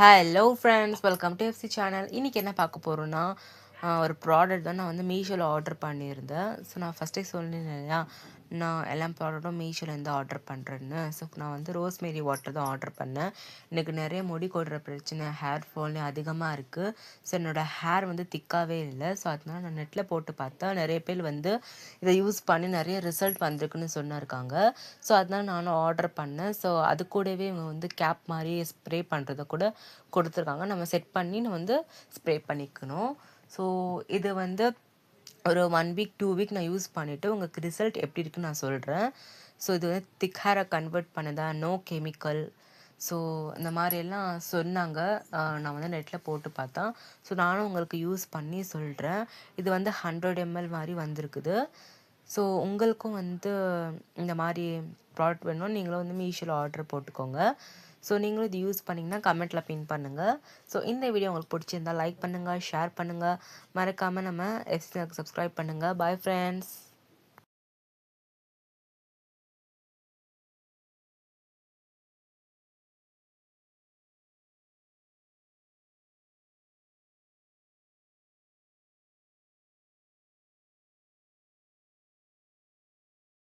Hello friends, welcome to FC channel. இன்றைக்கி என்ன பார்க்க போகிறோன்னா, ஒரு ப்ராடக்ட் தான் நான் வந்து மீஷோவில் ஆர்டர் பண்ணியிருந்தேன். ஸோ நான் ஃபஸ்ட்டே சொன்னேன் இல்லையா, நான் எல்லா ப்ராடக்ட்டும் மீஷோலேருந்து ஆர்டர் பண்ணுறேன்னு. ஸோ நான் வந்து ரோஸ்மேரி வாட்டர் தான் ஆர்டர் பண்ணேன். எனக்கு நிறைய முடி கொட்டுற பிரச்சனை, ஹேர் ஃபால்னு அதிகமாக இருக்குது. ஸோ என்னோடய ஹேர் வந்து திக்காகவே இல்லை. ஸோ அதனால் நான் நெட்டில் போட்டு பார்த்தா நிறைய பேர் வந்து இதை யூஸ் பண்ணி நிறைய ரிசல்ட் வந்திருக்குன்னு சொன்னாருக்காங்க. ஸோ அதனால் நானும் ஆர்டர் பண்ணேன். ஸோ அது கூடவே இவங்க வந்து கேப் மாதிரி ஸ்ப்ரே பண்ணுறத கூட கொடுத்துருக்காங்க. நம்ம செட் பண்ணி நம்ம வந்து ஸ்ப்ரே பண்ணிக்கணும். ஸோ இது வந்து ஒரு 1 வீக் 2 வீக் நான் யூஸ் பண்ணிவிட்டு உங்களுக்கு ரிசல்ட் எப்படி இருக்குன்னு நான் சொல்கிறேன். ஸோ இது வந்து திக் ஹேரை கன்வெர்ட் பண்ணுதா, நோ கெமிக்கல், ஸோ இந்த மாதிரியெல்லாம் சொன்னாங்க. நான் வந்து நெட்டில் போட்டு பார்த்தேன். ஸோ நானும் உங்களுக்கு யூஸ் பண்ணி சொல்கிறேன். இது வந்து 100 ml மாதிரி வந்திருக்குது. ஸோ உங்களுக்கும் வந்து இந்த மாதிரி ப்ராடக்ட் வேணும்னா நீங்களும் வந்து மீஷோவில் ஆர்டர் போட்டுக்கோங்க. ஸோ நீங்களும் இது யூஸ் பண்ணிங்கன்னா கமெண்ட்டில் பின் பண்ணுங்கள். ஸோ இந்த வீடியோ உங்களுக்கு பிடிச்சிருந்தால் லைக் பண்ணுங்கள், ஷேர் பண்ணுங்கள். மறக்காமல் நம்ம எஃப்சி சேனலுக்கு சப்ஸ்கிரைப் பண்ணுங்கள். Bye friends.